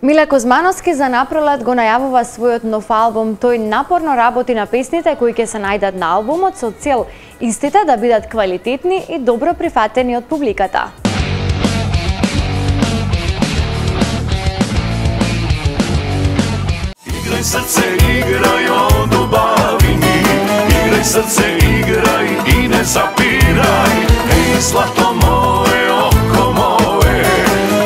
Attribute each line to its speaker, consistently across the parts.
Speaker 1: Миле Кузмановски за напролет го најавува својот нов албум. Тој напорно работи на песните кои ќе се најдат на албумот со цел истите да бидат квалитетни и добро прифатени од публиката.
Speaker 2: Играј срце, играј од убавини, играј срце, играј и не запирај. Еј, злато мое, око мое,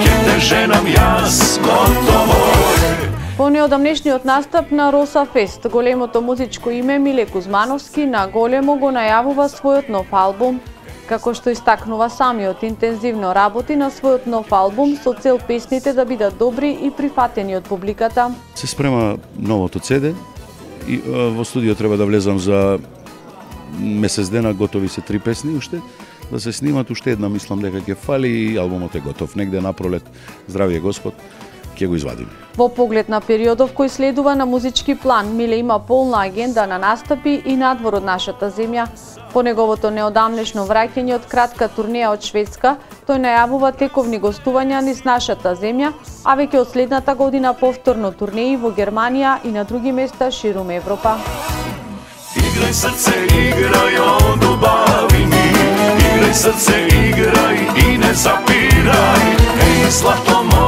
Speaker 2: ќе те женам јас, готово е.
Speaker 3: По неодамнешниот настап на Роса Фест, големото музичко име Миле Кузмановски на големо го најавува својот нов албум. Како што истакнува самиот, интензивно работи на својот нов албум со цел песните да бидат добри и прифатени од публиката.
Speaker 4: Се спрема новото CD и во студио треба да влезам за месец дена, готови се 3 песни уште, да се снимат, уште една мислам дека ќе фали и албумот е готов. Негде на пролет, здравије Господ, ќе го извадиме.
Speaker 3: Во поглед на периодов кој следува на музички план, Миле има полна агенда на настапи и надвор од нашата земја. По неговото неодамнешно враќање од кратка турнеја од Шведска, тој најавува тековни гостувања низ нашата земја, а веќе од следната година повторно турнеи во Германија и на други места ширум Европа.
Speaker 2: Играј срце, играј од убавини, играј срце, играј и не запирај. Еј, злато мое,